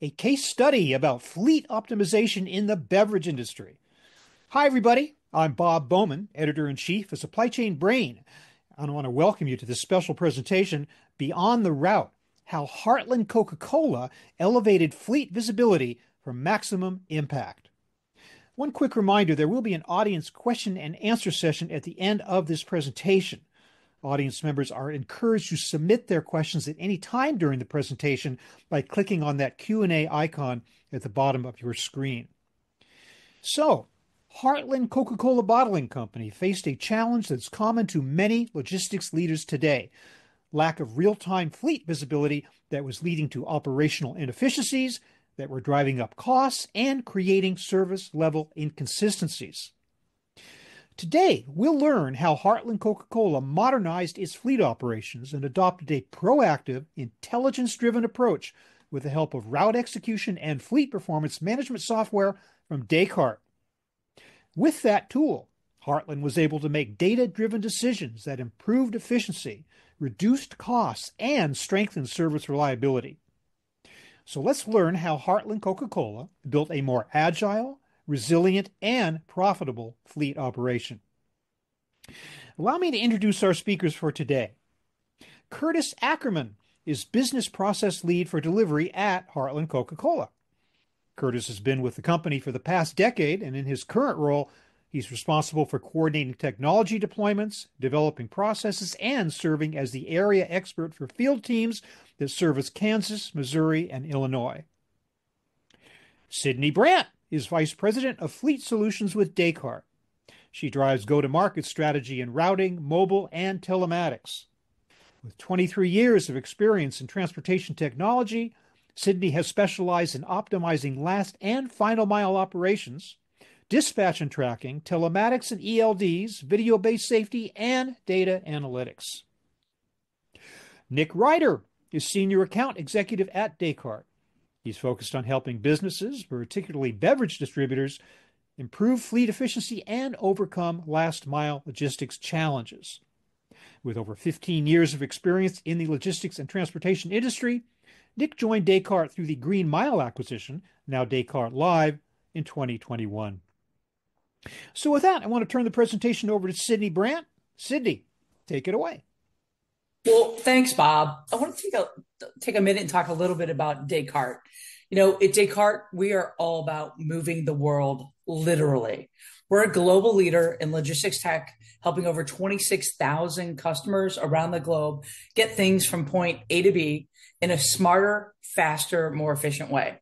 a case study about fleet optimization in the beverage industry. Hi, everybody. I'm Bob Bowman, Editor-in-Chief of Supply Chain Brain. I want to welcome you to this special presentation, Beyond the Route, how Heartland Coca-Cola elevated fleet visibility for maximum impact. One quick reminder, there will be an audience question and answer session at the end of this presentation. Audience members are encouraged to submit their questions at any time during the presentation by clicking on that Q&A icon at the bottom of your screen. So, Heartland Coca-Cola Bottling Company faced a challenge that's common to many logistics leaders today: lack of real-time fleet visibility that was leading to operational inefficiencies that were driving up costs and creating service-level inconsistencies. Today, we'll learn how Heartland Coca-Cola modernized its fleet operations and adopted a proactive, intelligence-driven approach with the help of route execution and fleet performance management software from Descartes. With that tool, Heartland was able to make data-driven decisions that improved efficiency, reduced costs, and strengthened service reliability. So let's learn how Heartland Coca-Cola built a more agile, resilient, and profitable fleet operation. Allow me to introduce our speakers for today. Curtis Ackerman is Business Process Lead for Delivery at Heartland Coca-Cola. Curtis has been with the company for the past decade, and in his current role, he's responsible for coordinating technology deployments, developing processes, and serving as the area expert for field teams that service Kansas, Missouri, and Illinois. Sydney Brandt is Vice President of Fleet Solutions with Descartes. She drives go-to-market strategy in routing, mobile, and telematics. With 23 years of experience in transportation technology, Sydney has specialized in optimizing last and final mile operations, dispatch and tracking, telematics and ELDs, video-based safety, and data analytics. Nick Ryder is Senior Account Executive at Descartes. He's focused on helping businesses, particularly beverage distributors, improve fleet efficiency and overcome last-mile logistics challenges. With over 15 years of experience in the logistics and transportation industry, Nick joined Descartes through the Green Mile acquisition, now Descartes Live, in 2021. So with that, I want to turn the presentation over to Sydney Brandt. Sydney, take it away. Well, thanks, Bob. I want to take a minute and talk a little bit about Descartes. At Descartes, we are all about moving the world literally. We're a global leader in logistics tech, helping over 26,000 customers around the globe get things from point A to B in a smarter, faster, more efficient way.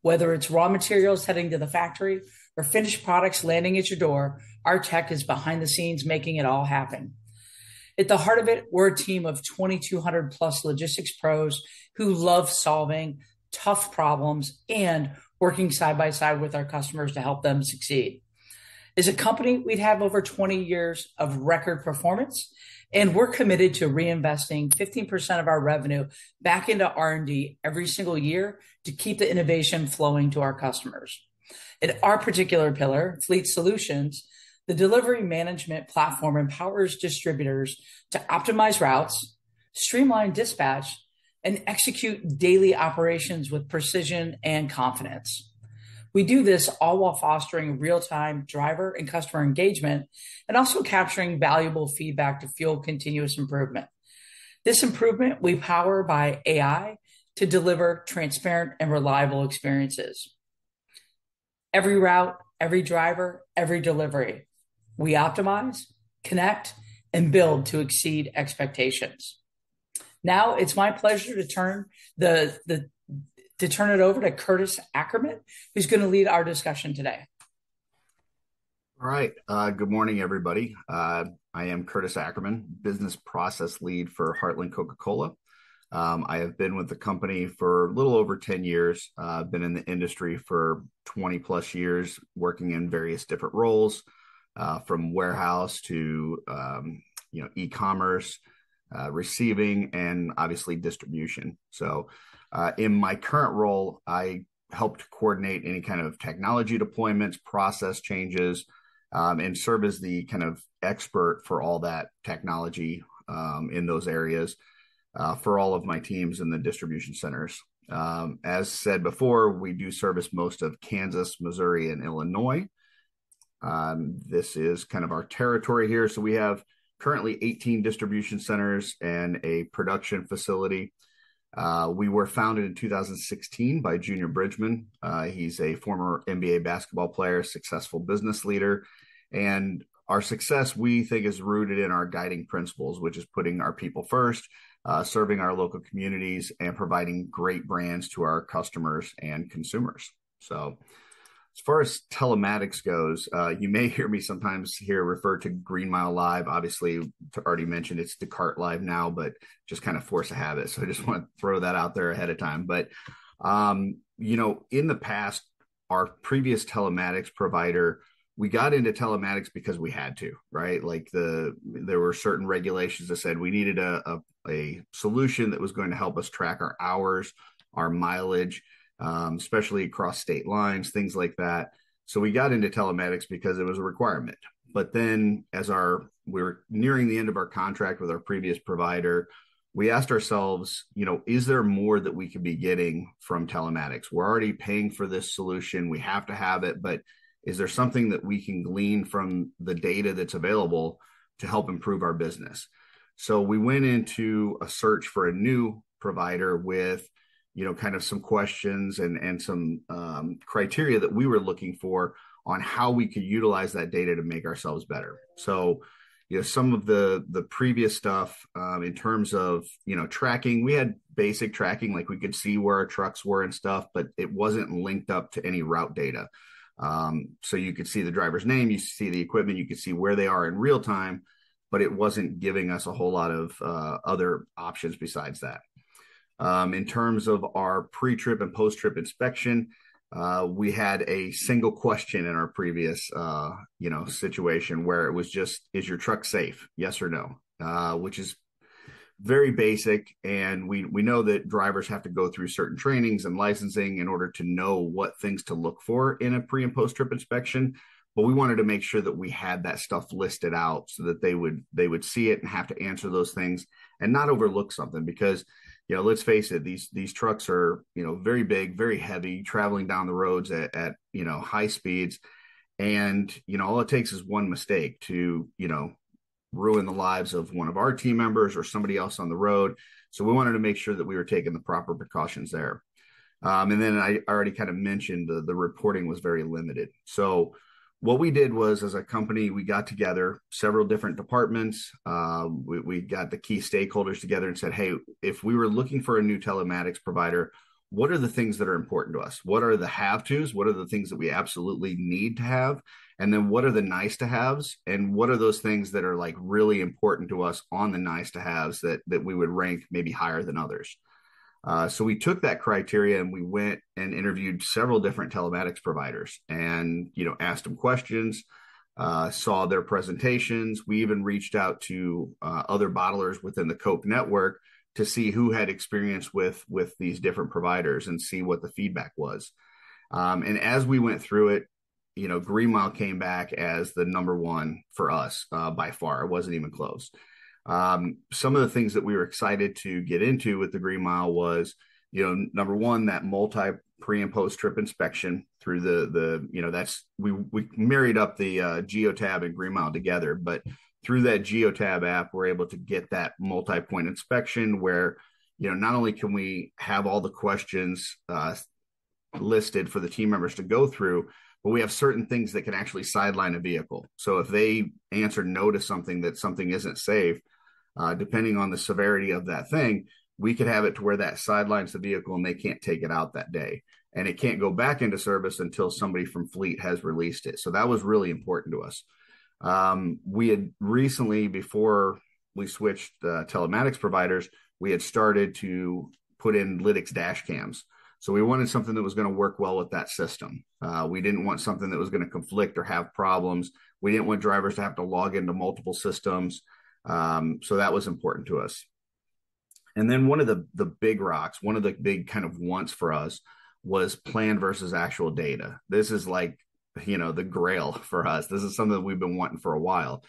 Whether it's raw materials heading to the factory or finished products landing at your door, our tech is behind the scenes making it all happen. At the heart of it, we're a team of 2,200 plus logistics pros who love solving tough problems and working side by side with our customers to help them succeed. As a company, we'd have over 20 years of record performance, and we're committed to reinvesting 15% of our revenue back into R&D every single year to keep the innovation flowing to our customers. At our particular pillar, Fleet Solutions, the delivery management platform empowers distributors to optimize routes, streamline dispatch, and execute daily operations with precision and confidence. We do this all while fostering real-time driver and customer engagement and also capturing valuable feedback to fuel continuous improvement. This improvement we power by AI to deliver transparent and reliable experiences. Every route, every driver, every delivery. We optimize, connect, and build to exceed expectations. Now it's my pleasure to turn it over to Curtis Ackerman, who's going to lead our discussion today. All right. Good morning, everybody. I am Curtis Ackerman, Business Process Lead for Heartland Coca-Cola. I have been with the company for a little over 10 years. I've been in the industry for 20 plus years, working in various different roles, from warehouse to e-commerce, receiving, and obviously distribution. So in my current role, I helped coordinate any kind of technology deployments, process changes, and serve as the kind of expert for all that technology in those areas for all of my teams in the distribution centers. As said before, we do service most of Kansas, Missouri, and Illinois. This is kind of our territory here. So we have currently 18 distribution centers and a production facility. We were founded in 2016 by Junior Bridgman. He's a former NBA basketball player, successful business leader. And our success, we think, is rooted in our guiding principles, which is putting our people first, serving our local communities, and providing great brands to our customers and consumers. So as far as telematics goes, you may hear me sometimes here refer to Green Mile Live. Obviously, to already mentioned, it's Descartes Live now, but just kind of force a habit. So I just want to throw that out there ahead of time. But, in the past, our previous telematics provider, we got into telematics because we had to, right? Like there were certain regulations that said we needed a solution that was going to help us track our hours, our mileage, especially across state lines, things like that. So we got into telematics because it was a requirement. But then we were nearing the end of our contract with our previous provider, we asked ourselves, is there more that we could be getting from telematics? We're already paying for this solution. We have to have it, but is there something that we can glean from the data that's available to help improve our business? So we went into a search for a new provider with kind of some questions and some criteria that we were looking for on how we could utilize that data to make ourselves better. So, some of the previous stuff in terms of, tracking, we had basic tracking, like we could see where our trucks were and stuff, but it wasn't linked up to any route data. So you could see the driver's name, you see the equipment, you could see where they are in real time, but it wasn't giving us a whole lot of other options besides that. In terms of our pre-trip and post-trip inspection, we had a single question in our previous, situation where it was just, is your truck safe? Yes or no? Which is very basic. And we know that drivers have to go through certain trainings and licensing in order to know what things to look for in a pre and post-trip inspection. But we wanted to make sure that we had that stuff listed out so that they would see it and have to answer those things and not overlook something, because let's face it, these trucks are, very big, very heavy, traveling down the roads at high speeds. And, all it takes is one mistake to, ruin the lives of one of our team members or somebody else on the road. So we wanted to make sure that we were taking the proper precautions there. And then I already kind of mentioned the reporting was very limited. So what we did was, as a company, we got together several different departments. We got the key stakeholders together and said, hey, if we were looking for a new telematics provider, what are the things that are important to us? What are the have-tos? What are the things that we absolutely need to have? And then what are the nice to haves? And what are those things that are like really important to us on the nice to haves that we would rank maybe higher than others? So we took that criteria and we went and interviewed several different telematics providers and, asked them questions, saw their presentations. We even reached out to other bottlers within the Coke network to see who had experience with these different providers and see what the feedback was. And as we went through it, Green Mile came back as the number one for us by far. It wasn't even close. Some of the things that we were excited to get into with the Green Mile was, number one, that multi pre and post trip inspection through we married up the Geotab and Green Mile together, but through that Geotab app, we're able to get that multi-point inspection where, not only can we have all the questions listed for the team members to go through, but we have certain things that can actually sideline a vehicle. So if they answer no to something, that something isn't safe, depending on the severity of that thing, we could have it to where that sidelines the vehicle and they can't take it out that day. And it can't go back into service until somebody from fleet has released it. So that was really important to us. We had recently, before we switched telematics providers, we had started to put in Lytx dash cams. So we wanted something that was going to work well with that system. We didn't want something that was going to conflict or have problems. We didn't want drivers to have to log into multiple systems. So that was important to us. And then one of the big rocks, one of the big kind of wants for us was plan versus actual data. This is like, the grail for us. This is something that we've been wanting for a while.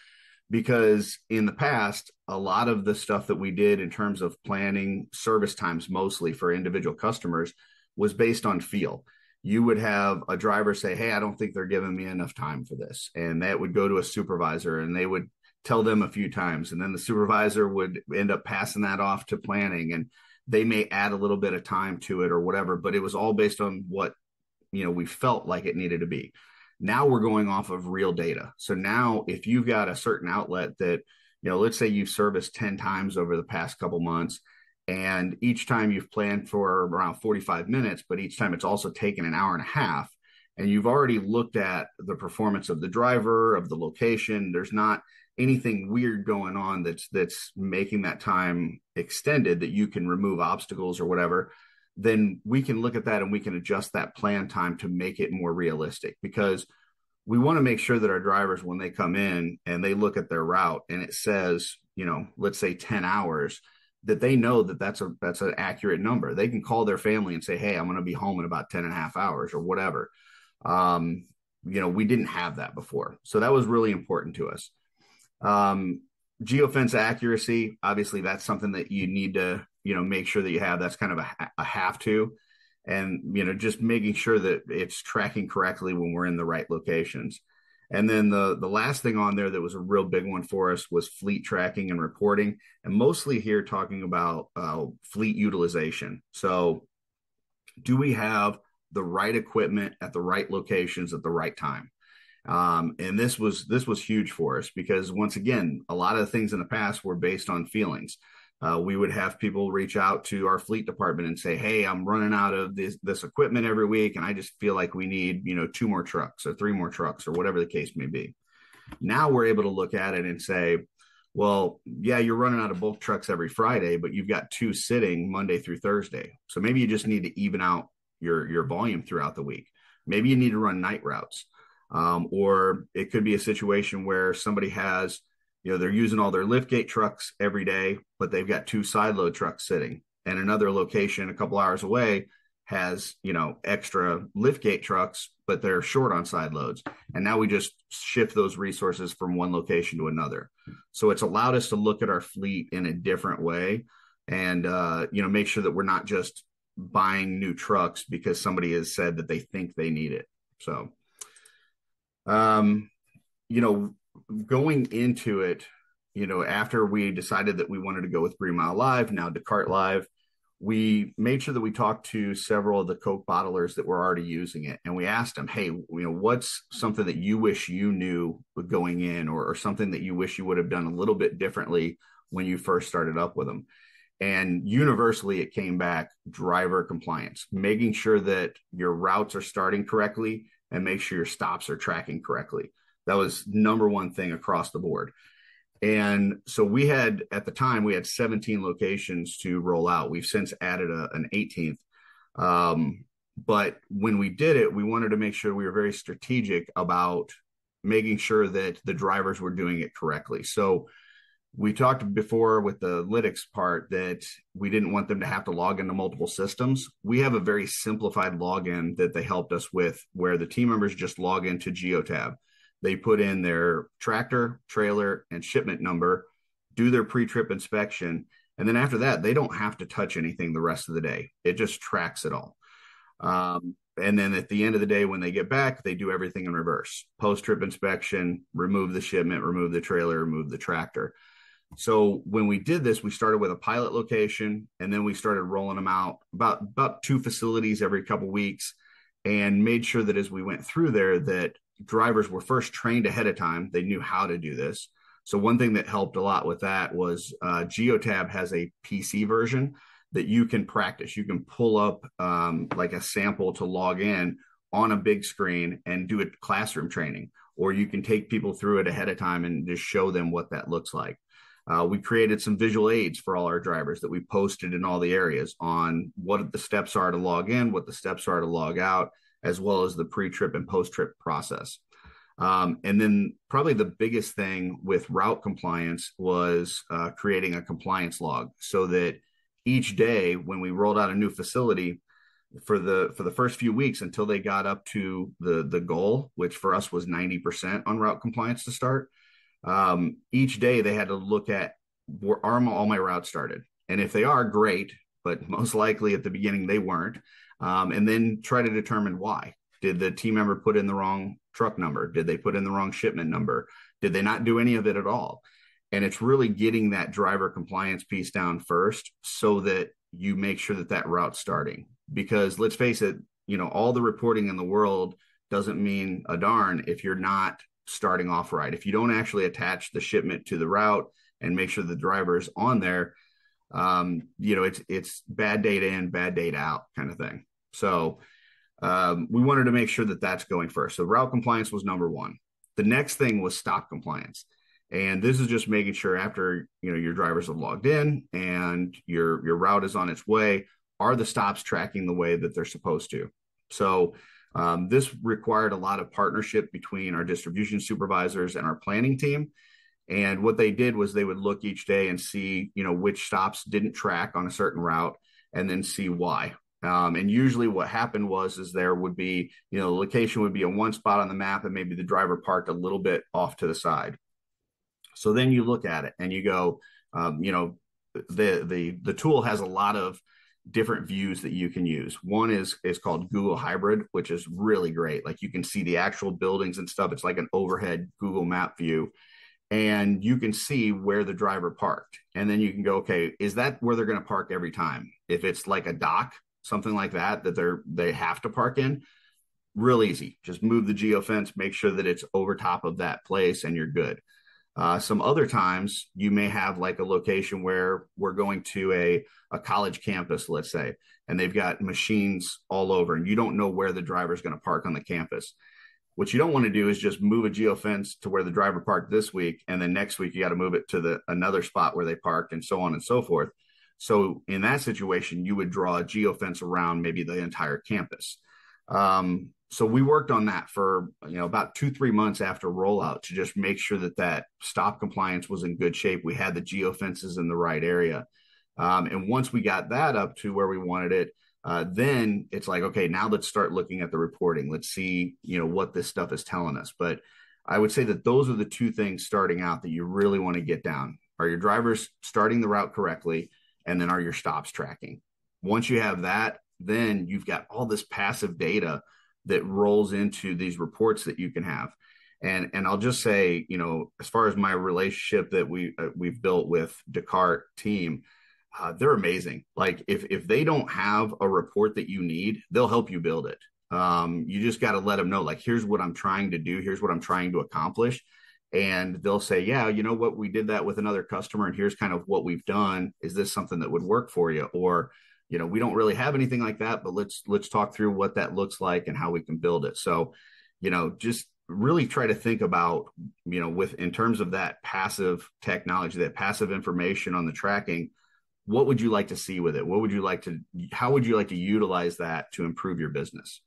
because in the past, a lot of the stuff that we did in terms of planning service times, mostly for individual customers, was based on feel. You would have a driver say, "Hey, I don't think they're giving me enough time for this." And that would go to a supervisor and they would tell them a few times. And then the supervisor would end up passing that off to planning, and they may add a little bit of time to it or whatever, but it was all based on what, we felt like it needed to be. Now we're going off of real data. So now if you've got a certain outlet that, let's say you've serviced 10 times over the past couple months, and each time you've planned for around 45 minutes, but each time it's also taken an hour and a half, and you've already looked at the performance of the driver, of the location, there's not anything weird going on that's making that time extended, that you can remove obstacles or whatever, then we can look at that and we can adjust that plan time to make it more realistic, because we want to make sure that our drivers, when they come in and they look at their route and it says, let's say 10 hours, that they know that that's an accurate number. They can call their family and say, "Hey, I'm going to be home in about 10 and a half hours or whatever." We didn't have that before. So that was really important to us. Geofence accuracy, obviously that's something that you need to, make sure that you have. That's kind of a have to. And, just making sure that it's tracking correctly when we're in the right locations. And then the last thing on there that was a real big one for us was fleet tracking and reporting, and mostly here talking about fleet utilization. So do we have the right equipment at the right locations at the right time? And this was huge for us, because once again, a lot of the things in the past were based on feelings. We would have people reach out to our fleet department and say, "Hey, I'm running out of this equipment every week, and I just feel like we need, 2 more trucks or 3 more trucks," or whatever the case may be. Now we're able to look at it and say, "Well, yeah, you're running out of bulk trucks every Friday, but you've got 2 sitting Monday through Thursday. So maybe you just need to even out your volume throughout the week. Maybe you need to run night routes." Or it could be a situation where somebody has, they're using all their liftgate trucks every day, but they've got 2 side load trucks sitting, and another location a couple hours away has, extra liftgate trucks, but they're short on side loads. And now we just shift those resources from one location to another. So it's allowed us to look at our fleet in a different way, and, make sure that we're not just buying new trucks because somebody has said that they think they need it. So, going into it, after we decided that we wanted to go with Green Mile Live, now Descartes Live, we made sure that we talked to several of the Coke bottlers that were already using it. And we asked them, "Hey, what's something that you wish you knew going in, or something that you wish you would have done a little bit differently when you first started up with them?" And universally, it came back driver compliance, making sure that your routes are starting correctly and make sure your stops are tracking correctly. That was number one thing across the board. And so at the time, we had 17 locations to roll out. We've since added an 18th. But when we did it, we wanted to make sure we were very strategic about making sure that the drivers were doing it correctly. So we talked before with the lytics part that we didn't want them to have to log into multiple systems. We have a very simplified login that they helped us with, where the team members just log into GeoTab. They put in their tractor, trailer, and shipment number, do their pre-trip inspection, and then after that, they don't have to touch anything the rest of the day. It just tracks it all. And then at the end of the day, when they get back, they do everything in reverse. Post-trip inspection, remove the shipment, remove the trailer, remove the tractor. So when we did this, we started with a pilot location, and then we started rolling them out about 2 facilities every couple weeks, and made sure that as we went through there, that drivers were first trained ahead of time. They knew how to do this. So one thing that helped a lot with that was GeoTab has a PC version that you can practice. You can pull up like a sample to log in on a big screen and do a classroom training, or you can take people through it ahead of time and just show them what that looks like. We created some visual aids for all our drivers that we posted in all the areas on what the steps are to log in, what the steps are to log out, as well as the pre-trip and post-trip process. And then probably the biggest thing with route compliance was creating a compliance log, so that each day when we rolled out a new facility, for the first few weeks until they got up to the goal, which for us was 90% on route compliance to start, Each day they had to look at, are all my routes started? And if they are, great, but most likely at the beginning they weren't. And then try to determine why. Did the team member put in the wrong truck number? Did they put in the wrong shipment number? Did they not do any of it at all? And it's really getting that driver compliance piece down first so that you make sure that that route's starting. Because let's face it, all the reporting in the world doesn't mean a darn if you're not starting off right. If you don't actually attach the shipment to the route and make sure the driver is on there, it's bad data in, bad data out kind of thing. So we wanted to make sure that that's going first. So route compliance was number one. The next thing was stop compliance. And this is just making sure after, your drivers have logged in and your route is on its way, are the stops tracking the way that they're supposed to? So this required a lot of partnership between our distribution supervisors and our planning team. And what they did was they would look each day and see, which stops didn't track on a certain route and then see why. And usually what happened is there would be, the location would be in one spot on the map and maybe the driver parked a little bit off to the side. So then you look at it and you go, the tool has a lot of different views that you can use. One is called Google Hybrid, which is really great. Like you can see the actual buildings and stuff. It's like an overhead Google map view. And you can see where the driver parked. And then you can go, okay, is that where they're going to park every time? If it's like a dock, something like that they have to park in, real easy. Just move the geofence, make sure that it's over top of that place and you're good. Some other times you may have like a location where we're going to a college campus, let's say, and they've got machines all over and you don't know where the driver is going to park on the campus. What you don't want to do is just move a geofence to where the driver parked this week, and then next week you got to move it to another spot where they parked, and so on and so forth. So in that situation, you would draw a geofence around maybe the entire campus. So we worked on that for about 2-3 months after rollout to just make sure that stop compliance was in good shape. We had the geofences in the right area, and once we got that up to where we wanted it, then it's like, okay, now let's start looking at the reporting. Let's see, what this stuff is telling us. But I would say that those are the two things starting out that you really want to get down. Are your drivers starting the route correctly? And then are your stops tracking? Once you have that, then you've got all this passive data that rolls into these reports that you can have. And I'll just say, as far as my relationship that we've built with Descartes team, they're amazing. Like if they don't have a report that you need, they'll help you build it. You just got to let them know, like, here's what I'm trying to do. Here's what I'm trying to accomplish. And they'll say, yeah, you know what, we did that with another customer and here's kind of what we've done. Is this something that would work for you? Or, we don't really have anything like that, but let's talk through what that looks like and how we can build it. So, just really try to think about, in terms of that passive technology, that passive information on the tracking, what would you like to see with it? How would you like to utilize that to improve your business?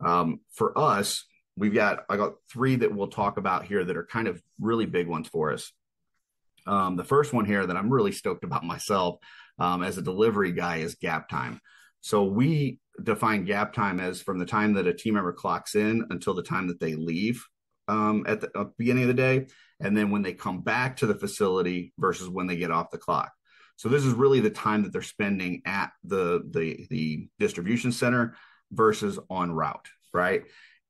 For us, I got 3 that we'll talk about here that are kind of really big ones for us. The first one here that I'm really stoked about myself as a delivery guy is gap time. So we define gap time as from the time that a team member clocks in until the time that they leave at the beginning of the day, and then when they come back to the facility versus when they get off the clock. So this is really the time that they're spending at the distribution center versus en route, right?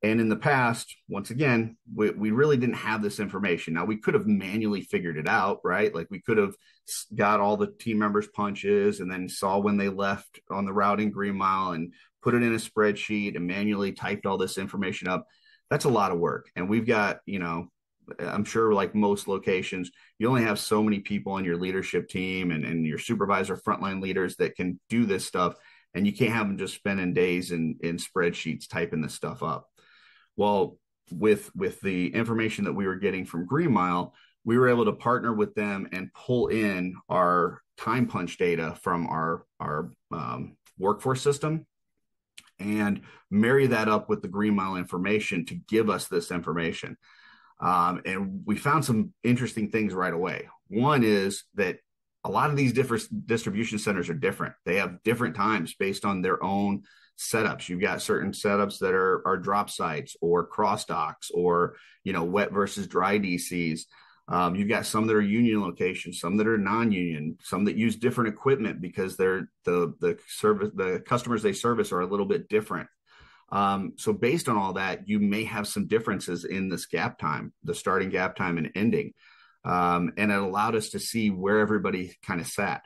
And in the past, once again, we really didn't have this information. Now, we could have manually figured it out, right? Like we could have got all the team members' punches and then saw when they left on the route in Green Mile and put it in a spreadsheet and manually typed all this information up. That's a lot of work. And we've got, I'm sure like most locations, you only have so many people on your leadership team and your supervisor, frontline leaders that can do this stuff. And you can't have them just spending days in spreadsheets typing this stuff up. Well, with the information that we were getting from Green Mile, we were able to partner with them and pull in our time punch data from our workforce system and marry that up with the Green Mile information to give us this information. And we found some interesting things right away. One is that a lot of these different distribution centers are different. They have different times based on their own setups. You've got certain setups that are drop sites or cross docks or, wet versus dry DCs. You've got some that are union locations, some that are non-union, some that use different equipment because the customers they service are a little bit different. So based on all that, you may have some differences in this gap time, the starting gap time and ending. And it allowed us to see where everybody kind of sat.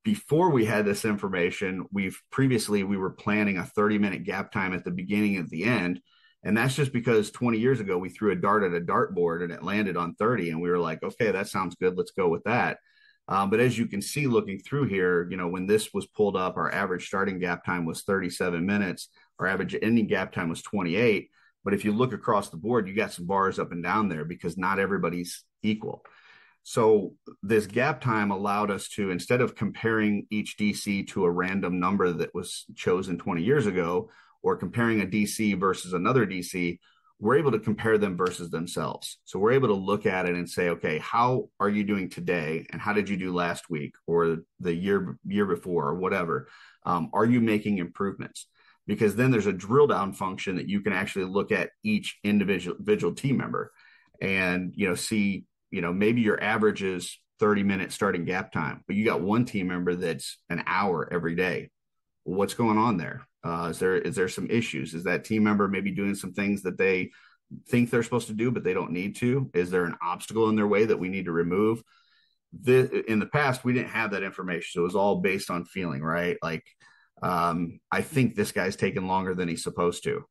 Before we had this information, we were planning a 30-minute gap time at the beginning and at the end. And that's just because 20 years ago, we threw a dart at a dartboard and it landed on 30. And we were like, okay, that sounds good. Let's go with that. But as you can see, looking through here, when this was pulled up, our average starting gap time was 37 minutes. Our average ending gap time was 28. But if you look across the board, you got some bars up and down there because not everybody's equal. So this gap time allowed us to, instead of comparing each DC to a random number that was chosen 20 years ago, or comparing a DC versus another DC, we're able to compare them versus themselves. So we're able to look at it and say, okay, how are you doing today? And how did you do last week or the year before or whatever? Are you making improvements? Because then there's a drill down function that you can actually look at each individual team member and, see, maybe your average is 30 minutes starting gap time, but you got one team member that's an hour every day. Well, what's going on there? Is there some issues? Is that team member maybe doing some things that they think they're supposed to do, but they don't need to? Is there an obstacle in their way that we need to remove? In the past, we didn't have that information. So it was all based on feeling, right? Like, I think this guy's taking longer than he's supposed to,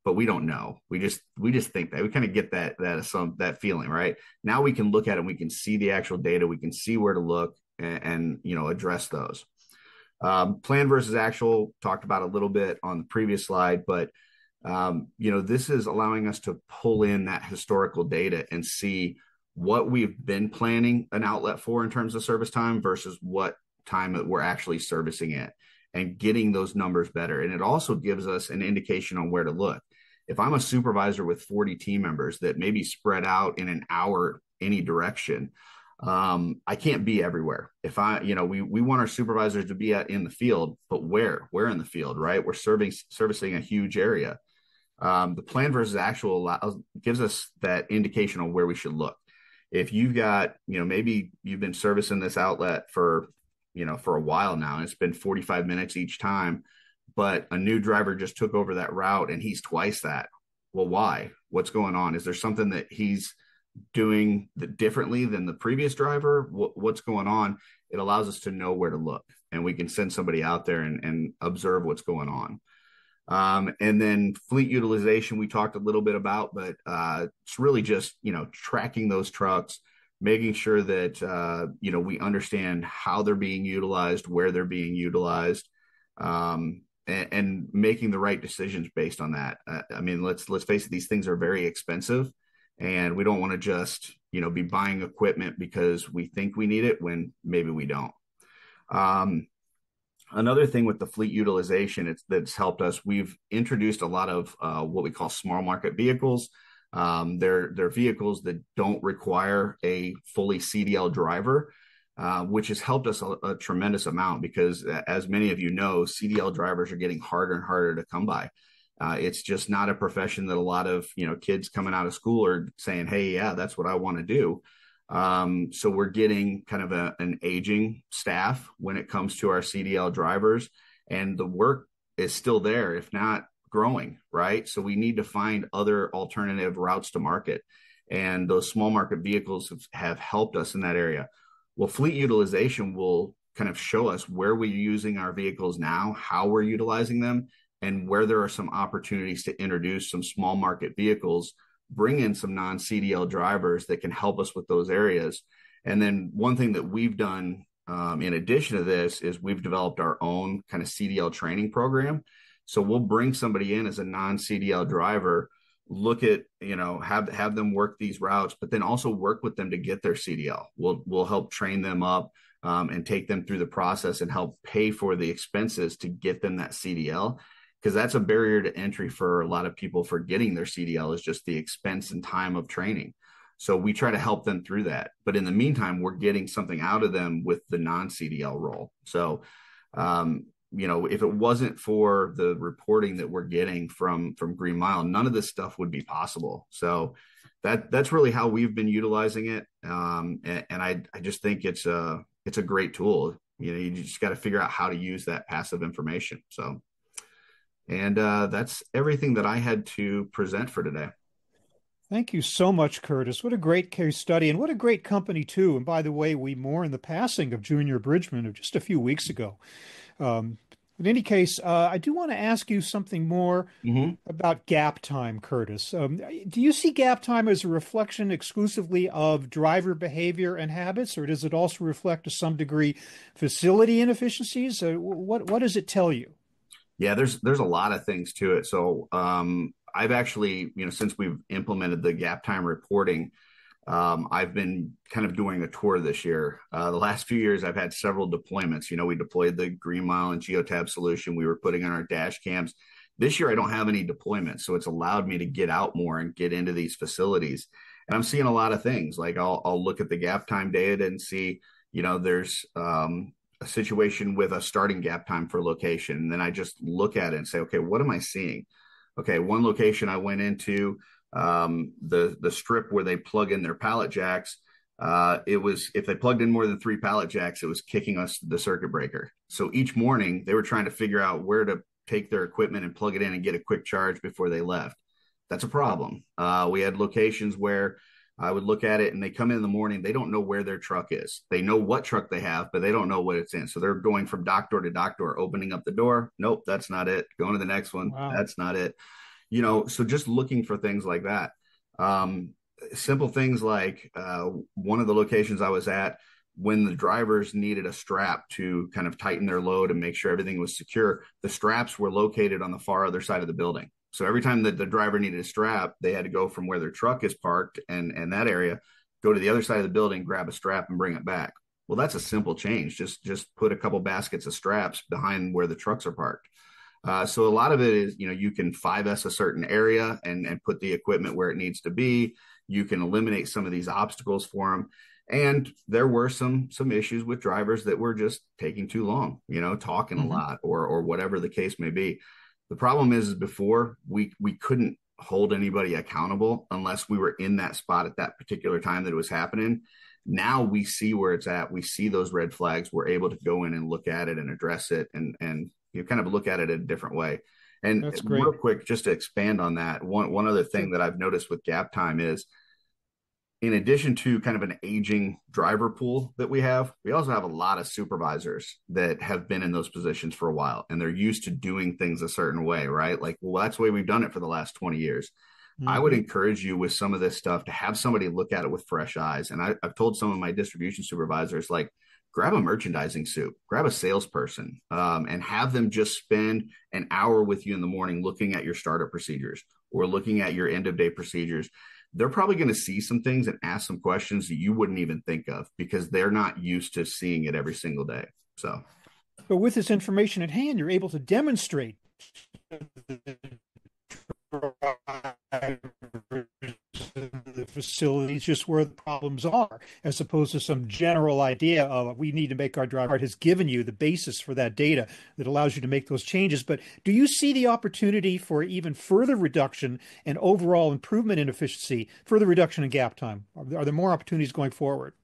but we don't know. We just think that. We kind of get that feeling, right? Now we can look at it, we can see the actual data, we can see where to look and address those. Plan versus actual, talked about a little bit on the previous slide, but this is allowing us to pull in that historical data and see what we've been planning an outlet for in terms of service time versus what time that we're actually servicing it and getting those numbers better. And it also gives us an indication on where to look. If I'm a supervisor with 40 team members that maybe spread out in an hour any direction, I can't be everywhere. If we want our supervisors to be in the field, but where in the field, right? We're servicing a huge area. The plan versus actual gives us that indication on where we should look. If you've got, maybe you've been servicing this outlet for a while now, and it's been 45 minutes each time, but a new driver just took over that route and he's twice that. Well, why? What's going on? Is there something that he's doing differently than the previous driver? What's going on? It allows us to know where to look, and we can send somebody out there and observe what's going on. And then fleet utilization, we talked a little bit about, but it's really just, tracking those trucks, making sure that, we understand how they're being utilized, where they're being utilized, and making the right decisions based on that. Let's face it, these things are very expensive, and we don't want to just, be buying equipment because we think we need it when maybe we don't. Another thing with the fleet utilization that's helped us, we've introduced a lot of what we call small market vehicles. They're vehicles that don't require a fully CDL driver, which has helped us a tremendous amount because, as many of you know, CDL drivers are getting harder and harder to come by. It's just not a profession that a lot of kids coming out of school are saying, hey, yeah, that's what I want to do. So we're getting kind of an aging staff when it comes to our CDL drivers, and the work is still there, if not growing, right? So we need to find other alternative routes to market, and those small market vehicles have helped us in that area. Well, fleet utilization will kind of show us where we're using our vehicles now, how we're utilizing them, and where there are some opportunities to introduce some small market vehicles, bring in some non-CDL drivers that can help us with those areas. And then one thing that we've done in addition to this is we've developed our own kind of CDL training program. So we'll bring somebody in as a non-CDL driver, look at, have them work these routes, but then also work with them to get their CDL. We'll help train them up and take them through the process and help pay for the expenses to get them that CDL. Because that's a barrier to entry for a lot of people for getting their CDL, is just the expense and time of training. So we try to help them through that. But in the meantime, we're getting something out of them with the non-CDL role. So, if it wasn't for the reporting that we're getting from Green Mile, none of this stuff would be possible. So that's really how we've been utilizing it. And I just think it's a great tool. You just got to figure out how to use that passive information. So, and that's everything that I had to present for today. Thank you so much, Curtis. What a great case study, and what a great company, too. And by the way, we mourn the passing of Junior Bridgman of just a few weeks ago. Um, in any case, I do want to ask you something more Mm-hmm. about gap time, Curtis. Do you see gap time as a reflection exclusively of driver behavior and habits, or does it also reflect to some degree facility inefficiencies? What does it tell you? Yeah, there's a lot of things to it. So I've actually, since we've implemented the gap time reporting, I've been kind of doing a tour this year. The last few years, I've had several deployments. We deployed the Green Mile and Geotab solution we were putting on our dash cams. This year, I don't have any deployments, so it's allowed me to get out more and get into these facilities. And I'm seeing a lot of things. Like I'll look at the gap time data and see, there's a situation with a starting gap time for location. And then I just look at it and say, okay, what am I seeing? Okay, one location I went into, the strip where they plug in their pallet jacks, it was, if they plugged in more than 3 pallet jacks, it was kicking us the circuit breaker. So each morning they were trying to figure out where to take their equipment and plug it in and get a quick charge before they left. That's a problem. We had locations where I would look at it and they come in the morning, they don't know where their truck is. They know what truck they have, but they don't know what it's in. So they're going from dock door to dock door, opening up the door. Nope, that's not it. Going to the next one. Wow. That's not it. So just looking for things like that. Simple things like one of the locations I was at, when the drivers needed a strap to kind of tighten their load and make sure everything was secure, the straps were located on the far other side of the building. So every time that the driver needed a strap, they had to go from where their truck is parked and that area, go to the other side of the building, grab a strap and bring it back. Well, that's a simple change. Just put a couple baskets of straps behind where the trucks are parked. So a lot of it is, you can 5S a certain area and put the equipment where it needs to be. You can eliminate some of these obstacles for them. And there were some issues with drivers that were just taking too long, talking a Hmm. lot or whatever the case may be. The problem is before we couldn't hold anybody accountable unless we were in that spot at that particular time that it was happening. Now we see where it's at. We see those red flags. We're able to go in and look at it and address it and you kind of look at it in a different way. And That's real great. quick, just to expand on that, one other Sure. thing that I've noticed with gap time is, in addition to kind of an aging driver pool that we also have a lot of supervisors that have been in those positions for a while and they're used to doing things a certain way, right? Like, well, that's the way we've done it for the last 20 years. I would Hmm. encourage you with some of this stuff to have somebody look at it with fresh eyes. And I've told some of my distribution supervisors, like, grab a merchandising suit, grab a salesperson, and have them just spend an hour with you in the morning looking at your startup procedures or looking at your end of day procedures. They're probably going to see some things and ask some questions that you wouldn't even think of because they're not used to seeing it every single day. So, But with this information at hand, you're able to demonstrate the facilities just where the problems are, as opposed to some general idea of we need to make our driver. It has given you the basis for that data that allows you to make those changes. But do you see the opportunity for even further reduction and overall improvement in efficiency, further reduction in gap time? Are there more opportunities going forward?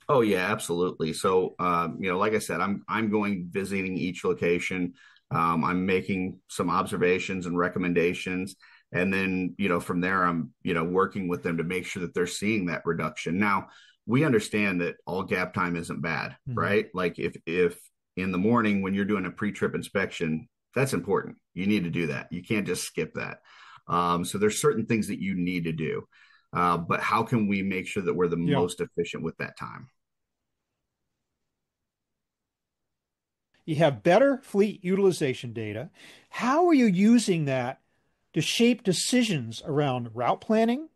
oh yeah, absolutely. So, like I said, I'm going visiting each location. I'm making some observations and recommendations, and then from there, I'm working with them to make sure that they're seeing that reduction. Now, we understand that all gap time isn't bad, Hmm. right? Like if in the morning when you're doing a pre-trip inspection, that's important. You need to do that. You can't just skip that. So there's certain things that you need to do. But how can we make sure that we're the Yeah. most efficient with that time? You have better fleet utilization data. How are you using that to shape decisions around route planning,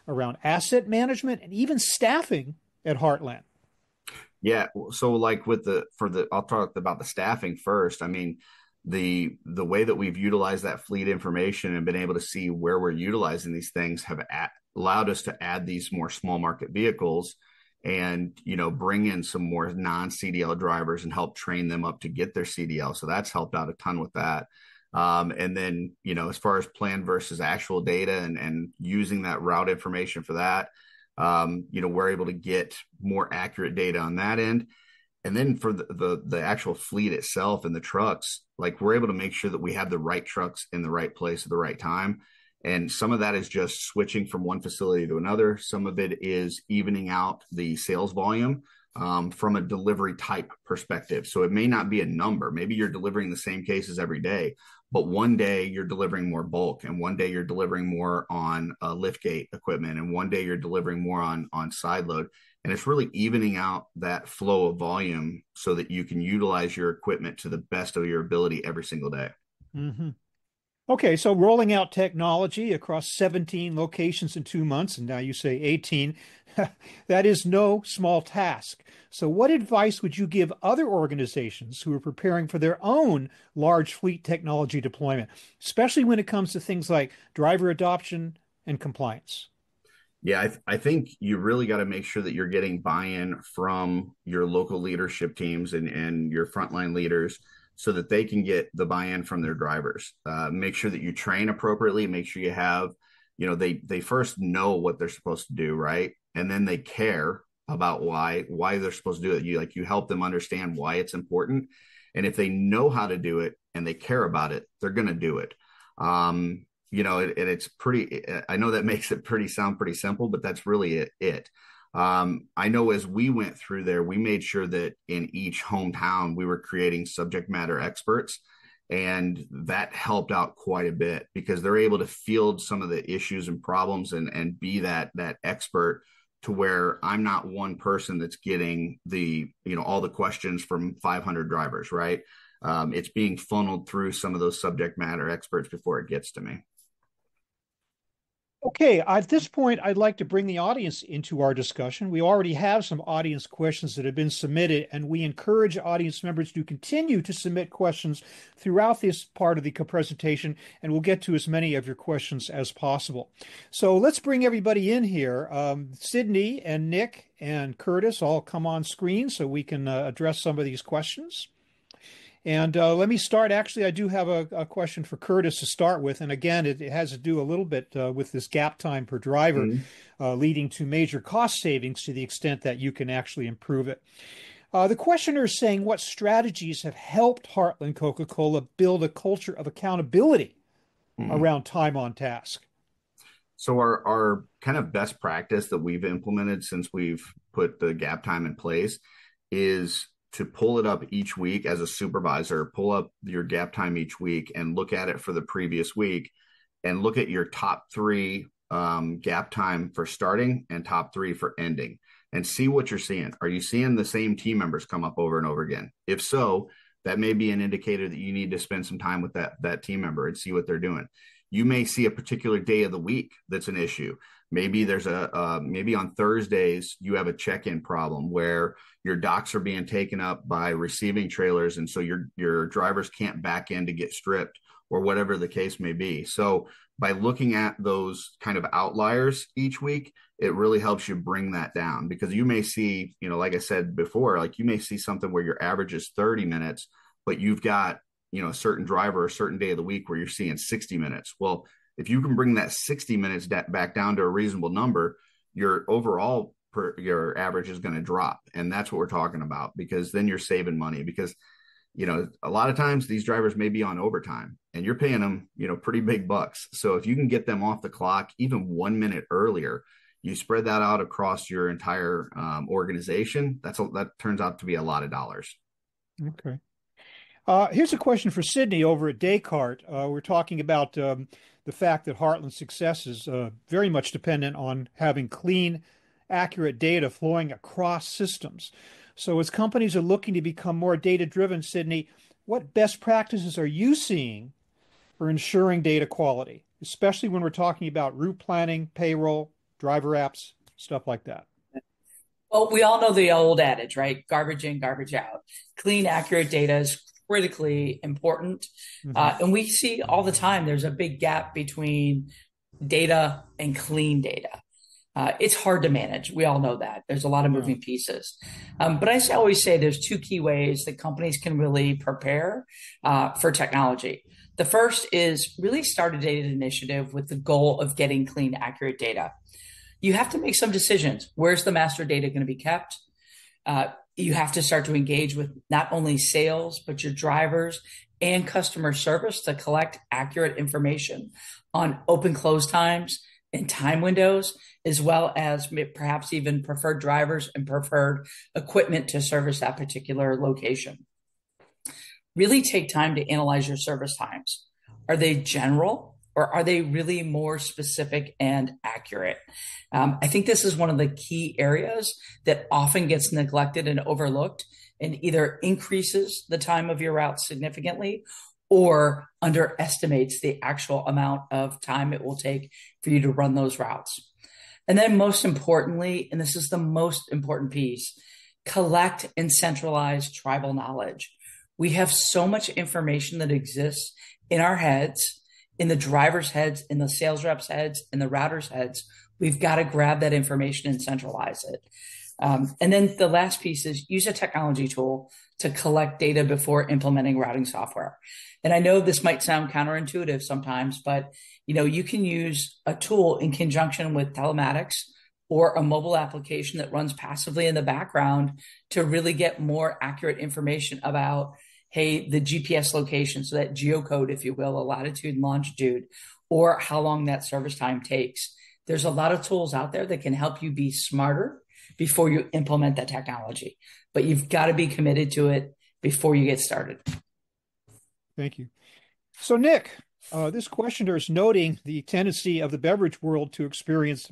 around asset management, and even staffing at Heartland? Yeah. So like I'll talk about the staffing first. I mean, the way that we've utilized that fleet information and been able to see where we're utilizing these things allowed us to add these more small market vehicles and, bring in some more non-CDL drivers and help train them up to get their CDL. So that's helped out a ton with that. And then, as far as plan versus actual data and using that route information for that, we're able to get more accurate data on that end. And then for the actual fleet itself and the trucks, like we're able to make sure that we have the right trucks in the right place at the right time. And some of that is just switching from one facility to another. Some of it is evening out the sales volume from a delivery type perspective. So it may not be a number. Maybe you're delivering the same cases every day, but one day you're delivering more bulk, and one day you're delivering more on liftgate equipment, and one day you're delivering more on side load. And it's really evening out that flow of volume so that you can utilize your equipment to the best of your ability every single day. Mm-hmm. Okay, so rolling out technology across 17 locations in 2 months, and now you say 18, that is no small task. So what advice would you give other organizations who are preparing for their own large fleet technology deployment, especially when it comes to things like driver adoption and compliance? Yeah, I think you really got to make sure that you're getting buy-in from your local leadership teams and your frontline leaders so that they can get the buy-in from their drivers. Make sure that you train appropriately. Make sure you have, they first know what they're supposed to do, right? And then they care about why they're supposed to do it. You help them understand why it's important. And if they know how to do it and they care about it, they're going to do it. It's pretty, I know that makes it sound pretty simple, but that's really it. I know as we went through there, we made sure that in each hometown, we were creating subject matter experts, and that helped out quite a bit because they're able to field some of the issues and problems and be that expert to where I'm not one person that's getting all the questions from 500 drivers, right? It's being funneled through some of those subject matter experts before it gets to me. Okay, at this point, I'd like to bring the audience into our discussion. We already have some audience questions that have been submitted, and we encourage audience members to continue to submit questions throughout this part of the presentation, and we'll get to as many of your questions as possible. So let's bring everybody in here. Sydney and Nick and Curtis all come on screen so we can address some of these questions. And let me start. Actually, I do have a question for Curtis to start with. And again, it has to do a little bit with this gap time per driver, leading to major cost savings to the extent that you can actually improve it. The questioner is saying, what strategies have helped Heartland Coca-Cola build a culture of accountability around time on task? So our kind of best practice that we've implemented since we've put the gap time in place is to pull it up each week as a supervisor, pull up your gap time each week and look at it for the previous week and look at your top three gap time for starting and top three for ending and see what you're seeing. Are you seeing the same team members come up over and over again? If so, that may be an indicator that you need to spend some time with that team member and see what they're doing. You may see a particular day of the week that's an issue. Maybe there's maybe on Thursdays you have a check-in problem where your docks are being taken up by receiving trailers, and so your drivers can't back in to get stripped or whatever the case may be. So by looking at those kind of outliers each week, it really helps you bring that down because you may see, like I said before, like you may see something where your average is 30 minutes, but you've got, a certain driver, a certain day of the week where you're seeing 60 minutes. Well, if you can bring that 60 minutes back down to a reasonable number, your overall your average is going to drop. And that's what we're talking about, because then you're saving money because, a lot of times these drivers may be on overtime and you're paying them, pretty big bucks. So if you can get them off the clock, even 1 minute earlier, you spread that out across your entire organization. That turns out to be a lot of dollars. Okay. Here's a question for Sydney over at Descartes. We're talking about the fact that Heartland's success is very much dependent on having clean, accurate data flowing across systems. So as companies are looking to become more data-driven, Sydney, what best practices are you seeing for ensuring data quality, especially when we're talking about route planning, payroll, driver apps, stuff like that? Well, we all know the old adage, right? Garbage in, garbage out. Clean, accurate data is critically important. And we see all the time there's a big gap between data and clean data. It's hard to manage. We all know that. There's a lot of moving pieces. But I always say there's two key ways that companies can really prepare for technology. The first is really start a data initiative with the goal of getting clean, accurate data. You have to make some decisions. Where's the master data going to be kept? You have to start to engage with not only sales, but your drivers and customer service to collect accurate information on open close times and time windows, as well as perhaps even preferred drivers and preferred equipment to service that particular location. Really take time to analyze your service times. Are they general or are they really more specific and accurate? I think this is one of the key areas that often gets neglected and overlooked and either increases the time of your route significantly or underestimates the actual amount of time it will take for you to run those routes. And then most importantly, and this is the most important piece, collect and centralize tribal knowledge. We have so much information that exists in our heads, in the driver's heads, in the sales reps' heads, in the router's heads. We've got to grab that information and centralize it. And then the last piece is use a technology tool to collect data before implementing routing software. And I know this might sound counterintuitive sometimes, but you can use a tool in conjunction with telematics or a mobile application that runs passively in the background to really get more accurate information about, hey, the GPS location, so that geocode, if you will, a latitude and longitude, or how long that service time takes. There's a lot of tools out there that can help you be smarter before you implement that technology, but you've got to be committed to it before you get started. Thank you. So, Nick, this questioner is noting the tendency of the beverage world to experience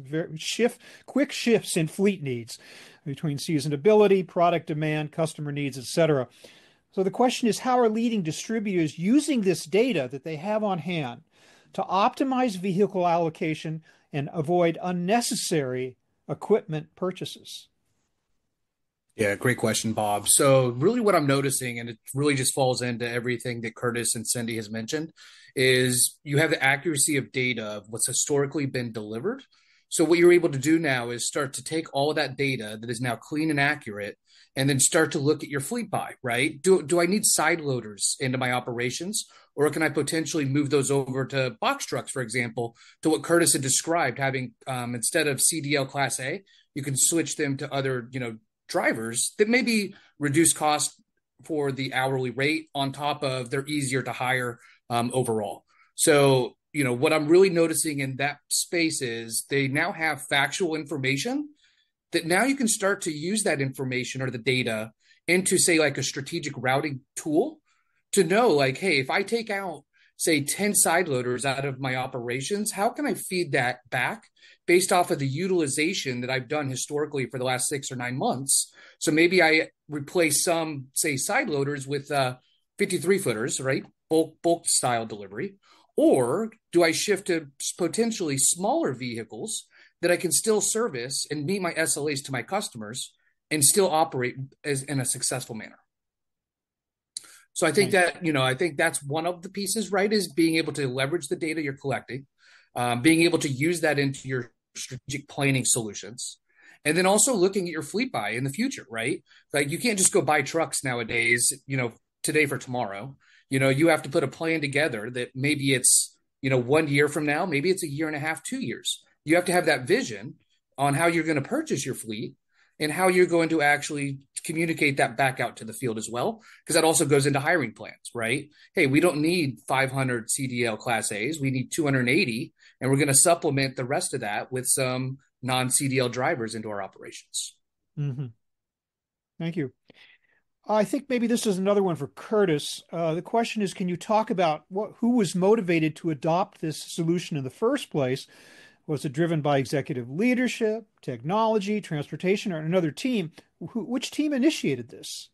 quick shifts in fleet needs between seasonability, product demand, customer needs, etc. So the question is, how are leading distributors using this data that they have on hand to optimize vehicle allocation and avoid unnecessary equipment purchases? Yeah, great question, Bob. So really what I'm noticing, and it really just falls into everything that Curtis and Cindy has mentioned, is you have the accuracy of data of what's historically been delivered. So what you're able to do now is start to take all of that data that is now clean and accurate and then start to look at your fleet buy, right? Do I need side loaders into my operations, or can I potentially move those over to box trucks, for example, to what Curtis had described, having instead of CDL Class A, you can switch them to other, drivers that maybe reduce cost for the hourly rate on top of they're easier to hire overall. So, what I'm really noticing in that space is they now have factual information that now you can start to use that information or the data into, say, like a strategic routing tool to know, like, hey, if I take out, say, 10 side loaders out of my operations, how can I feed that back based off of the utilization that I've done historically for the last 6 or 9 months? So maybe I replace some, say, side loaders with 53 footers, right? Bulk style delivery. Or do I shift to potentially smaller vehicles that I can still service and meet my SLAs to my customers and still operate as in a successful manner? So I think that, I think that's one of the pieces, right, is being able to leverage the data you're collecting, being able to use that into your strategic planning solutions, and then also looking at your fleet buy in the future, right? Like you can't just go buy trucks nowadays, today for tomorrow. You have to put a plan together that maybe it's, 1 year from now, maybe it's a year and a half, 2 years. You have to have that vision on how you're going to purchase your fleet and how you're going to actually communicate that back out to the field as well, because that also goes into hiring plans, right? Hey, we don't need 500 CDL Class A's. We need 280, and we're going to supplement the rest of that with some non-CDL drivers into our operations. Mm-hmm. Thank you. I think maybe this is another one for Curtis. The question is, can you talk about who was motivated to adopt this solution in the first place? Was it driven by executive leadership, technology, transportation, or another team? Which team initiated this?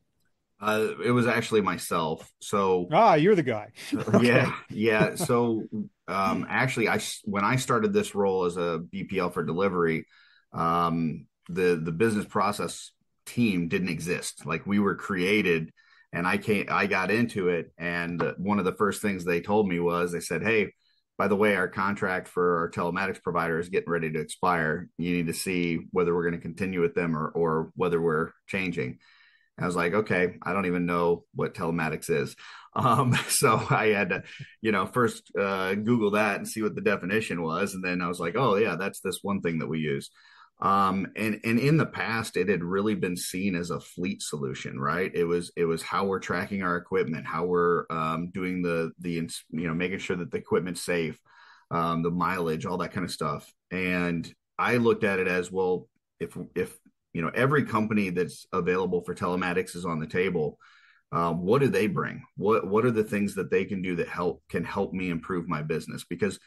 It was actually myself. So you're the guy. Okay. Yeah. So actually, when I started this role as a BPL for delivery, the business process team didn't exist. Like we were created, and I got into it, and one of the first things they told me was they said, "Hey, by the way, our contract for our telematics provider is getting ready to expire. You need to see whether we're going to continue with them or whether we're changing." I was like, okay, I don't even know what telematics is. So I had to, first Google that and see what the definition was. And then I was like, oh yeah, that's this one thing that we use. And in the past, it had really been seen as a fleet solution, right? It was how we're tracking our equipment, how we're doing making sure that the equipment's safe, the mileage, all that kind of stuff. And I looked at it as, well, if every company that's available for telematics is on the table, what do they bring? What are the things that they can do that can help me improve my business? Because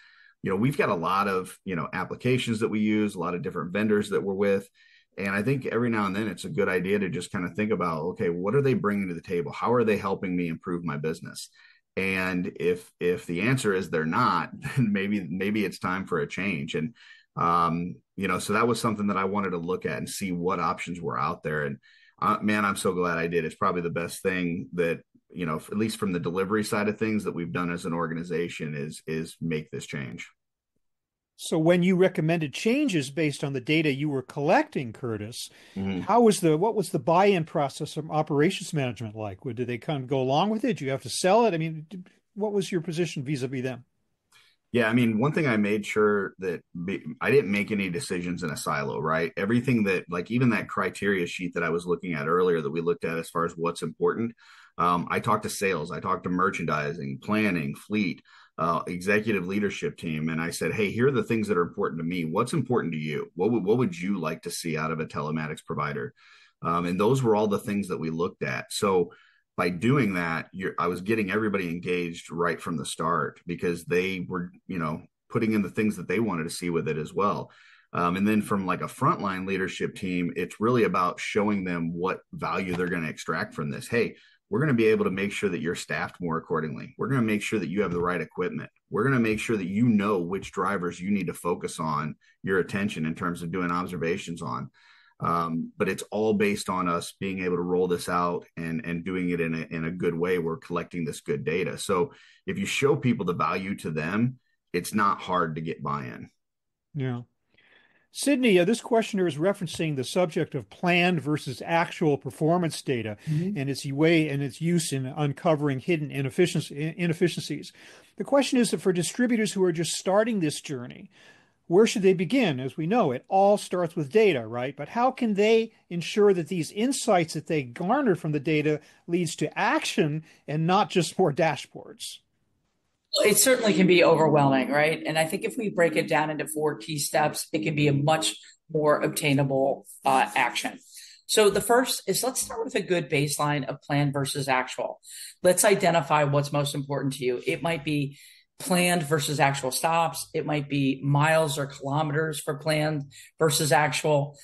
we've got a lot of applications that we use, a lot of different vendors that we're with, and I think every now and then it's a good idea to just kind of think about, okay, what are they bringing to the table? How are they helping me improve my business? And if the answer is they're not, then maybe it's time for a change. And so that was something that I wanted to look at and see what options were out there. And man, I'm so glad I did. It's probably the best thing that, at least from the delivery side of things, that we've done as an organization is make this change. So when you recommended changes based on the data you were collecting, Curtis, Mm-hmm. what was the buy-in process from operations management like? Did they kind of go along with it? Did you have to sell it? I mean, what was your position vis-a-vis them? Yeah, I mean, one thing I made sure that I didn't make any decisions in a silo, right? Everything that, like, even that criteria sheet that I was looking at earlier that we looked at as far as what's important, I talked to sales, I talked to merchandising, planning, fleet, executive leadership team, and I said, hey, here are the things that are important to me. What's important to you? What would you like to see out of a telematics provider? And those were all the things that we looked at. So by doing that, I was getting everybody engaged right from the start because they were, putting in the things that they wanted to see with it as well. And then from like a frontline leadership team, it's really about showing them what value they're going to extract from this. Hey, we're going to be able to make sure that you're staffed more accordingly. We're going to make sure that you have the right equipment. We're going to make sure that you know which drivers you need to focus on your attention in terms of doing observations on. But it's all based on us being able to roll this out and doing it in a good way. We're collecting this good data. So if you show people the value to them, it's not hard to get buy-in. Yeah. Sydney, this questioner is referencing the subject of planned versus actual performance data Mm-hmm. and its use in uncovering hidden inefficiencies. The question is that for distributors who are just starting this journey, where should they begin? As we know, it all starts with data, right? But how can they ensure that these insights that they garner from the data leads to action and not just more dashboards? It certainly can be overwhelming, right? And I think if we break it down into 4 key steps, it can be a much more obtainable action. So the first is, let's start with a good baseline of plan versus actual. Let's identify what's most important to you. It might be planned versus actual stops. It might be miles or kilometers for planned versus actual,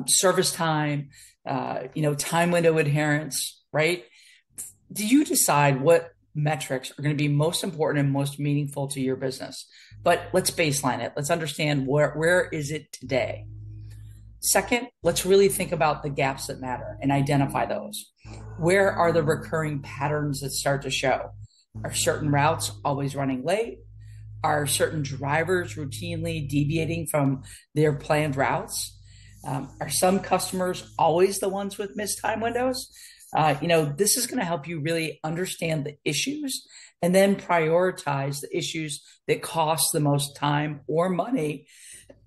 service time, time window adherence, right? Do you decide what metrics are going to be most important and most meaningful to your business? But let's baseline it. Let's understand where is it today. Second, let's really think about the gaps that matter and identify those. Where are the recurring patterns that start to show? Are certain routes always running late? Are certain drivers routinely deviating from their planned routes? Are some customers always the ones with missed time windows? This is going to help you really understand the issues and then prioritize the issues that cost the most time or money,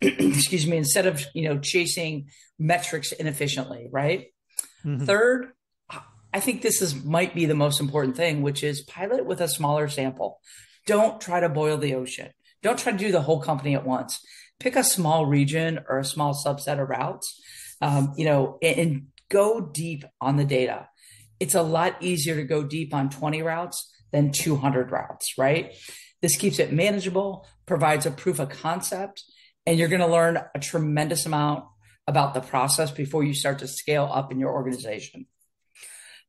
excuse me, instead of, chasing metrics inefficiently, right? Mm-hmm. Third, I think might be the most important thing, which is pilot with a smaller sample. Don't try to boil the ocean. Don't try to do the whole company at once. Pick a small region or a small subset of routes, and go deep on the data. It's a lot easier to go deep on 20 routes than 200 routes, right? This keeps it manageable, provides a proof of concept, and you're going to learn a tremendous amount about the process before you start to scale up in your organization.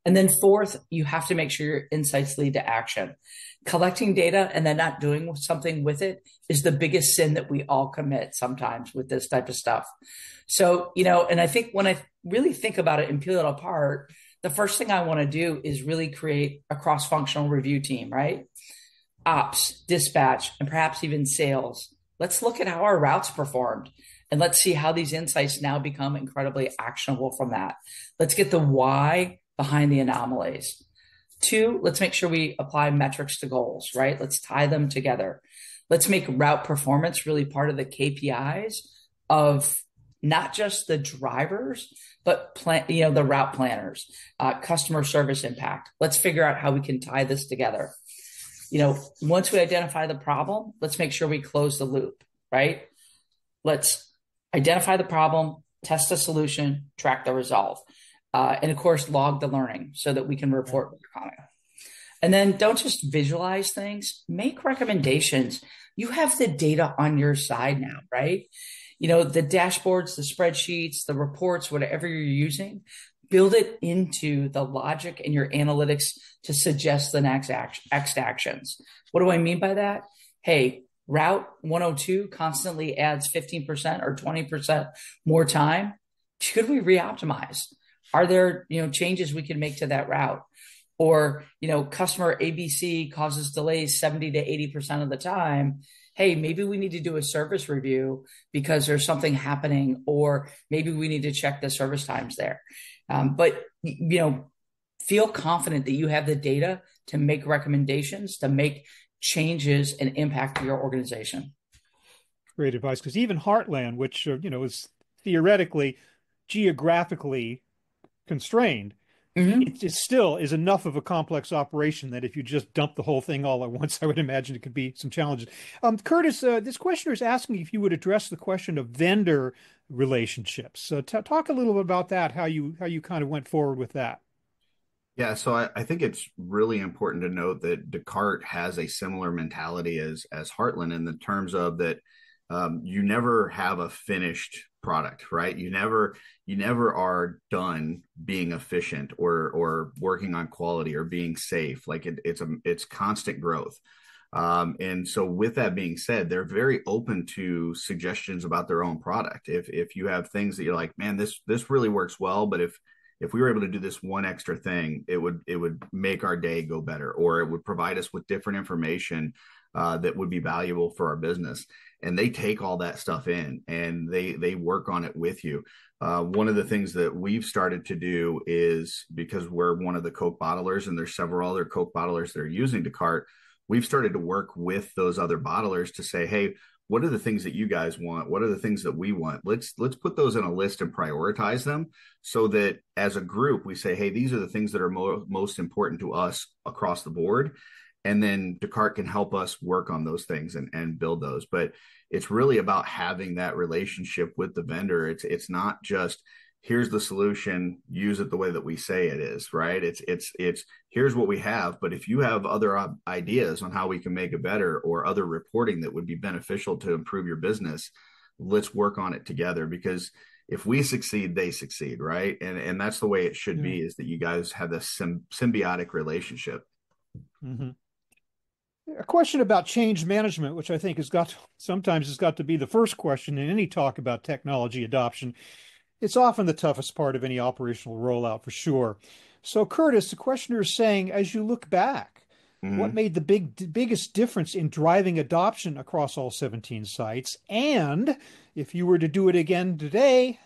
And then fourth, you have to make sure your insights lead to action. Collecting data and then not doing something with it is the biggest sin that we all commit sometimes with this type of stuff. So, and I think when I really think about it and peel it apart, the first thing I want to do is really create a cross-functional review team, right? Ops, dispatch, and perhaps even sales. Let's look at how our routes performed and let's see how these insights now become incredibly actionable from that. Let's get the why behind the anomalies. Two, let's make sure we apply metrics to goals, right? Let's tie them together. Let's make route performance really part of the KPIs of not just the drivers, but the route planners, customer service impact. Let's figure out how we can tie this together. Once we identify the problem, let's make sure we close the loop, right? Let's identify the problem, test the solution, track the resolve, and of course, log the learning so that we can report on it. And then don't just visualize things, make recommendations. You have the data on your side now, right? The dashboards, the spreadsheets, the reports, whatever you're using, build it into the logic and your analytics to suggest the next actions. What do I mean by that? Hey, Route 102 constantly adds 15% or 20% more time. Should we re-optimize? Are there, changes we can make to that route? Or, customer ABC causes delays 70 to 80% of the time. Hey, maybe we need to do a service review because there's something happening, or maybe we need to check the service times there. But feel confident that you have the data to make recommendations, to make changes and impact your organization. Great advice, because even Heartland, which is theoretically geographically constrained, it still is enough of a complex operation that if you just dump the whole thing all at once, I would imagine it could be some challenges. Curtis, this questioner is asking if you would address the question of vendor relationships. So talk a little bit about that, how you kind of went forward with that. Yeah, so I think it's really important to note that Descartes has a similar mentality as Heartland in the terms of that you never have a finished product, right? You never are done being efficient or working on quality or being safe. Like it's constant growth. And so with that being said, they're very open to suggestions about their own product. If you have things that you're like, man, this really works well, but if we were able to do this one extra thing, it would make our day go better, or it would provide us with different information that would be valuable for our business. And they take all that stuff in and they work on it with you. One of the things that we've started to do is, because we're one of the Coke bottlers and there's several other Coke bottlers that are using Descartes, we've started to work with those other bottlers to say, hey, what are the things that you guys want? What are the things that we want? Let's put those in a list and prioritize them so that as a group, we say, hey, these are the things that are most important to us across the board. And then Descartes can help us work on those things and build those. But it's really about having that relationship with the vendor. It's not just, here's the solution, use it the way that we say it is, right? It's here's what we have. But if you have other ideas on how we can make it better, or other reporting that would be beneficial to improve your business, let's work on it together. Because if we succeed, they succeed, right? And that's the way it should be, is that you guys have this symbiotic relationship. Mm-hmm. A question about change management, which I think sometimes has got to be the first question in any talk about technology adoption. It's often the toughest part of any operational rollout, for sure. So, Curtis, the questioner is saying, as you look back, what made the biggest difference in driving adoption across all 17 sites? And if you were to do it again today,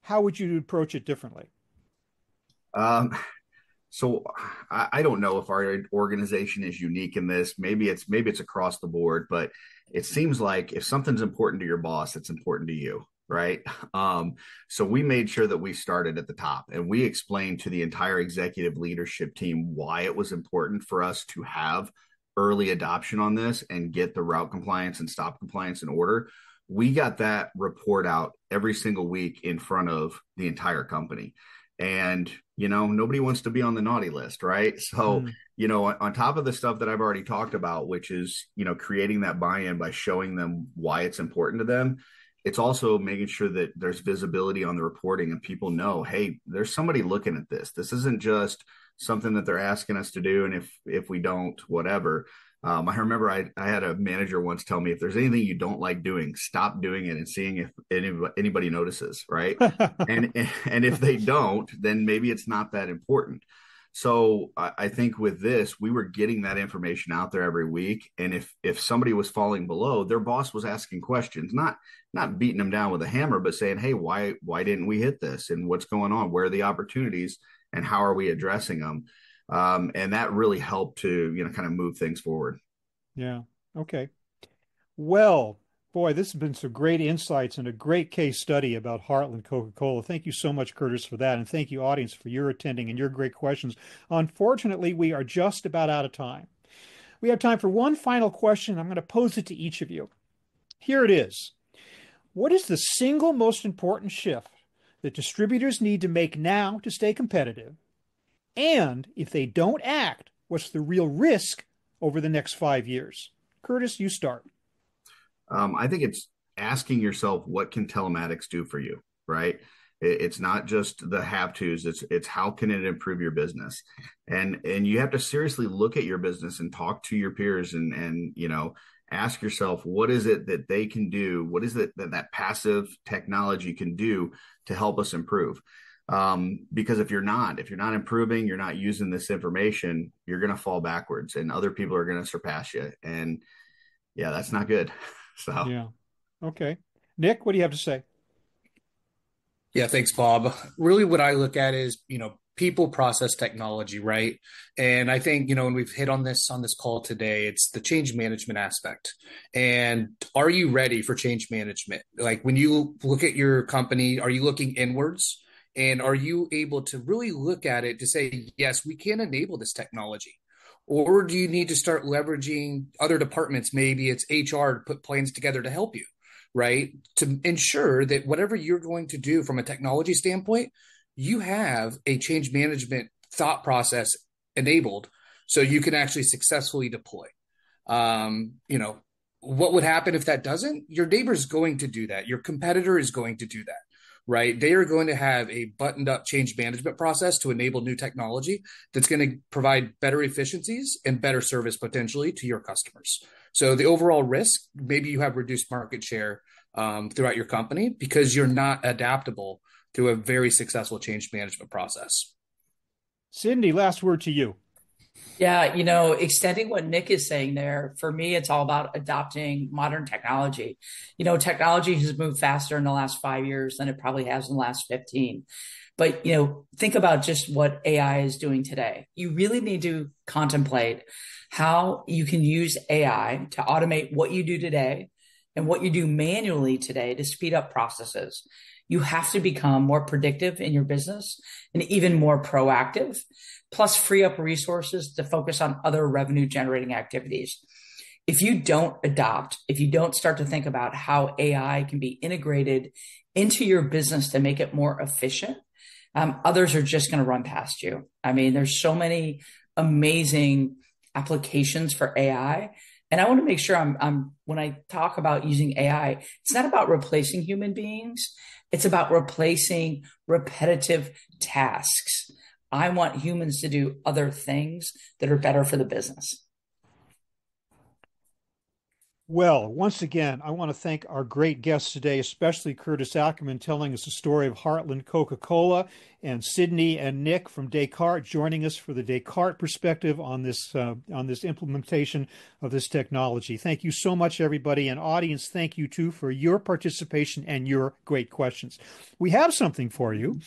how would you approach it differently? So I don't know if our organization is unique in this. Maybe it's across the board, but it seems like if something's important to your boss, it's important to you, right? So we made sure that we started at the top, and we explained to the entire executive leadership team why it was important for us to have early adoption on this and get the route compliance and stop compliance in order. We got that report out every single week in front of the entire company. And, nobody wants to be on the naughty list, right? So, on top of the stuff that I've already talked about, which is, creating that buy-in by showing them why it's important to them, it's also making sure that there's visibility on the reporting and people know, hey, there's somebody looking at this. This isn't just something that they're asking us to do. And if we don't, whatever. I remember I had a manager once tell me, if there's anything you don't like doing, stop doing it and seeing if anybody notices, right? and if they don't, then maybe it's not that important. So I think with this, we were getting that information out there every week. And if somebody was falling below, their boss was asking questions, not beating them down with a hammer, but saying, hey, why didn't we hit this? And what's going on? Where are the opportunities? and how are we addressing them. And that really helped to, kind of move things forward. Yeah. Okay. Well, boy, this has been some great insights and a great case study about Heartland Coca-Cola. Thank you so much, Curtis, for that. And thank you, audience, for your attending and your great questions. Unfortunately, we are just about out of time. We have time for one final question. I'm going to pose it to each of you. Here it is. What is the single most important shift that distributors need to make now to stay competitive? And if they don't act, what's the real risk over the next 5 years? Curtis, you start. I think it's asking yourself, what can telematics do for you, right? It's not just the have-tos, it's how can it improve your business? And you have to seriously look at your business and talk to your peers and ask yourself, what is it that they can do? What is it that passive technology can do to help us improve? Because if you're not improving, you're not using this information, you're going to fall backwards and other people are going to surpass you. And yeah, that's not good. So, Yeah. Okay. Nick, what do you have to say? Yeah, thanks, Bob. Really, what I look at is, people, process, technology, right? And I think, when we've hit on this call today, it's the change management aspect. And are you ready for change management? Like when you look at your company, are you looking inwards? And are you able to really look at it to say, yes, we can enable this technology? Or do you need to start leveraging other departments? Maybe it's HR to put plans together to help you, right? To ensure that whatever you're going to do from a technology standpoint, you have a change management thought process enabled so you can actually successfully deploy. What would happen if that doesn't? Your neighbor's going to do that. Your competitor is going to do that, right? They are going to have a buttoned up change management process to enable new technology that's going to provide better efficiencies and better service potentially to your customers. So the overall risk, maybe you have reduced market share throughout your company because you're not adaptable to a very successful change management process. Sydney, last word to you. Yeah, extending what Nick is saying there, for me, it's all about adopting modern technology. Technology has moved faster in the last 5 years than it probably has in the last 15. But, think about just what AI is doing today. You really need to contemplate how you can use AI to automate what you do today and what you do manually today to speed up processes. You have to become more predictive in your business and even more proactive, plus free up resources to focus on other revenue generating activities. If you don't adopt, if you don't start to think about how AI can be integrated into your business to make it more efficient, others are just going to run past you. I mean, there's so many amazing applications for AI. And I want to make sure I'm when I talk about using AI, it's not about replacing human beings. It's about replacing repetitive tasks. I want humans to do other things that are better for the business. Well, once again, I want to thank our great guests today, especially Curtis Ackerman telling us the story of Heartland Coca-Cola, and Sydney and Nick from Descartes joining us for the Descartes perspective on this implementation of this technology. Thank you so much, everybody, and audience. Thank you too for your participation and your great questions. We have something for you.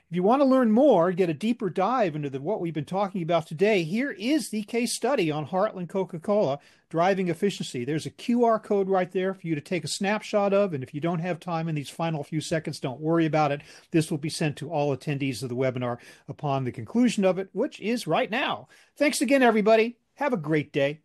If you want to learn more, get a deeper dive into what we've been talking about today, here is the case study on Heartland Coca-Cola driving efficiency. There's a QR code right there for you to take a snapshot of, and if you don't have time in these final few seconds, don't worry about it. This will be sent to all attendees of the webinar upon the conclusion of it, which is right now. Thanks again, everybody. Have a great day.